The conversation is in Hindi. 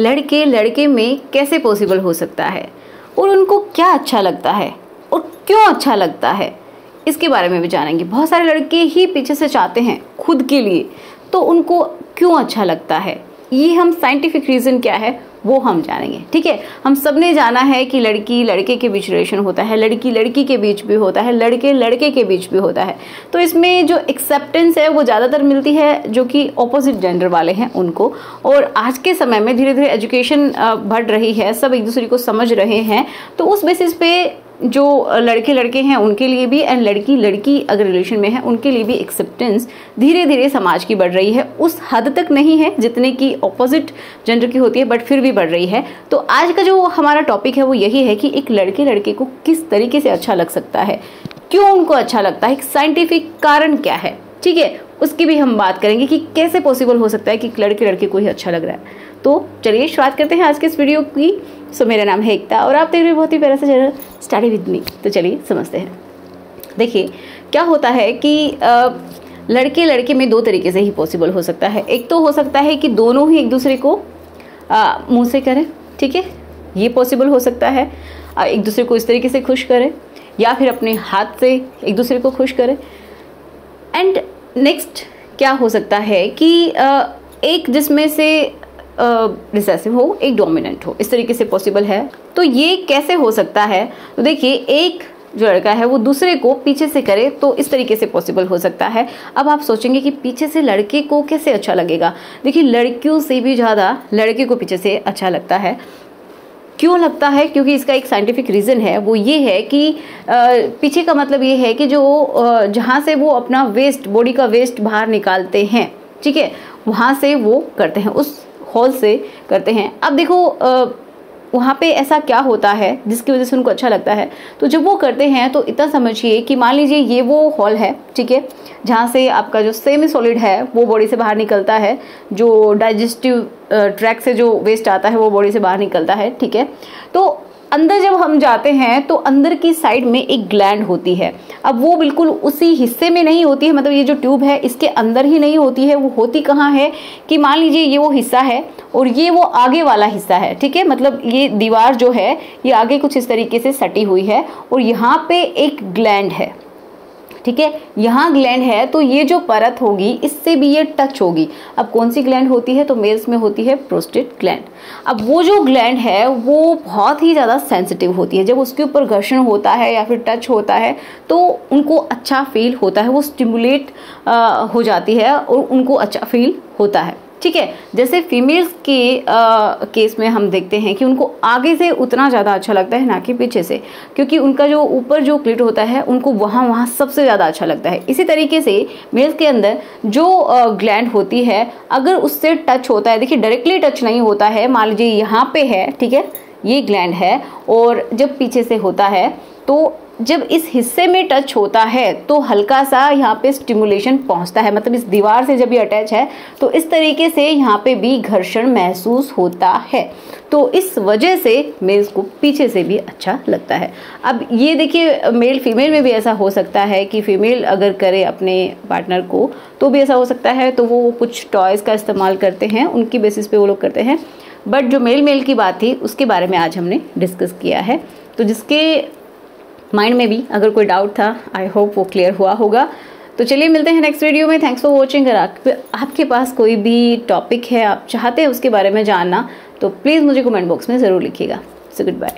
लड़के लड़के में कैसे पॉसिबल हो सकता है और उनको क्या अच्छा लगता है और क्यों अच्छा लगता है, इसके बारे में भी जानेंगे। बहुत सारे लड़के ही पीछे से चाहते हैं खुद के लिए, तो उनको क्यों अच्छा लगता है, ये हम साइंटिफिक रीज़न क्या है वो हम जानेंगे। ठीक है, हम सब ने जाना है कि लड़की लड़के के बीच रिलेशन होता है, लड़की लड़की के बीच भी होता है, लड़के लड़के के बीच भी होता है। तो इसमें जो एक्सेप्टेंस है वो ज़्यादातर मिलती है जो कि ऑपोजिट जेंडर वाले हैं उनको। और आज के समय में धीरे धीरे एजुकेशन बढ़ रही है, सब एक दूसरे को समझ रहे हैं, तो उस बेसिस पे जो लड़के लड़के हैं उनके लिए भी एंड लड़की लड़की अगर रिलेशन में है उनके लिए भी एक्सेप्टेंस धीरे धीरे समाज की बढ़ रही है। उस हद तक नहीं है जितने की ऑपोजिट जेंडर की होती है, बट फिर भी बढ़ रही है। तो आज का जो हमारा टॉपिक है वो यही है कि एक लड़के लड़के को किस तरीके से अच्छा लग सकता है, क्यों उनको अच्छा लगता है, एक साइंटिफिक कारण क्या है। ठीक है, उसकी भी हम बात करेंगे कि कैसे पॉसिबल हो सकता है कि लड़के लड़के को ही अच्छा लग रहा है। तो चलिए शुरुआत करते हैं आज के इस वीडियो की। सो मेरा नाम है एकता और आप देख रहे हैं बहुत ही प्यारा सा चैनल स्टडी विद मी। तो चलिए समझते हैं। देखिए क्या होता है कि लड़के लड़के में दो तरीके से ही पॉसिबल हो सकता है। एक तो हो सकता है कि दोनों ही एक दूसरे को मुंह से करें, ठीक है, ये पॉसिबल हो सकता है। एक दूसरे को इस तरीके से खुश करें या फिर अपने हाथ से एक दूसरे को खुश करें। एंड नेक्स्ट क्या हो सकता है कि एक जिसमें से रिसेसिव हो, एक डोमिनेंट हो, इस तरीके से पॉसिबल है। तो ये कैसे हो सकता है, तो देखिए एक जो लड़का है वो दूसरे को पीछे से करे तो इस तरीके से पॉसिबल हो सकता है। अब आप सोचेंगे कि पीछे से लड़के को कैसे अच्छा लगेगा। देखिए लड़कियों से भी ज़्यादा लड़के को पीछे से अच्छा लगता है। क्यों लगता है, क्योंकि इसका एक साइंटिफिक रीज़न है। वो ये है कि पीछे का मतलब ये है कि जो जहाँ से वो अपना वेस्ट, बॉडी का वेस्ट बाहर निकालते हैं, ठीक है, वहाँ से वो करते हैं, उस हॉल से करते हैं। अब देखो वहाँ पे ऐसा क्या होता है जिसकी वजह से उनको अच्छा लगता है। तो जब वो करते हैं तो इतना समझिए कि मान लीजिए ये वो हॉल है, ठीक है, जहाँ से आपका जो सेमी सॉलिड है वो बॉडी से बाहर निकलता है, जो डाइजेस्टिव ट्रैक से जो वेस्ट आता है वो बॉडी से बाहर निकलता है, ठीक है। तो अंदर जब हम जाते हैं तो अंदर की साइड में एक ग्लैंड होती है। अब वो बिल्कुल उसी हिस्से में नहीं होती है, मतलब ये जो ट्यूब है इसके अंदर ही नहीं होती है। वो होती कहाँ है कि मान लीजिए ये वो हिस्सा है और ये वो आगे वाला हिस्सा है, ठीक है, मतलब ये दीवार जो है ये आगे कुछ इस तरीके से सटी हुई है और यहाँ पे एक ग्लैंड है, ठीक है, यहाँ ग्लैंड है। तो ये जो परत होगी इससे भी ये टच होगी। अब कौन सी ग्लैंड होती है, तो मेल्स में होती है प्रोस्टेट ग्लैंड। अब वो जो ग्लैंड है वो बहुत ही ज़्यादा सेंसिटिव होती है। जब उसके ऊपर घर्षण होता है या फिर टच होता है तो उनको अच्छा फील होता है, वो स्टिमुलेट हो जाती है और उनको अच्छा फील होता है, ठीक है। जैसे फीमेल्स के केस में हम देखते हैं कि उनको आगे से उतना ज़्यादा अच्छा लगता है ना कि पीछे से, क्योंकि उनका जो ऊपर जो क्लिट होता है उनको वहाँ सबसे ज़्यादा अच्छा लगता है। इसी तरीके से मेल्स के अंदर जो ग्लैंड होती है अगर उससे टच होता है, देखिए डायरेक्टली टच नहीं होता है, मान लीजिए यहाँ पे है, ठीक है, ये ग्लैंड है और जब पीछे से होता है तो जब इस हिस्से में टच होता है तो हल्का सा यहाँ पे स्टिमुलेशन पहुँचता है, मतलब इस दीवार से जब ये अटैच है तो इस तरीके से यहाँ पे भी घर्षण महसूस होता है। तो इस वजह से मेल्स को पीछे से भी अच्छा लगता है। अब ये देखिए मेल फीमेल में भी ऐसा हो सकता है कि फीमेल अगर करे अपने पार्टनर को तो भी ऐसा हो सकता है। तो वो कुछ टॉयज़ का इस्तेमाल करते हैं, उनकी बेसिस पे वो लोग करते हैं। बट जो मेल की बात थी उसके बारे में आज हमने डिस्कस किया है। तो जिसके माइंड में भी अगर कोई डाउट था, आई होप वो क्लियर हुआ होगा। तो चलिए मिलते हैं नेक्स्ट वीडियो में। Thanks for watching. अगर आपके पास कोई भी टॉपिक है आप चाहते हैं उसके बारे में जानना तो प्लीज़ मुझे कमेंट बॉक्स में ज़रूर लिखिएगा। So good bye.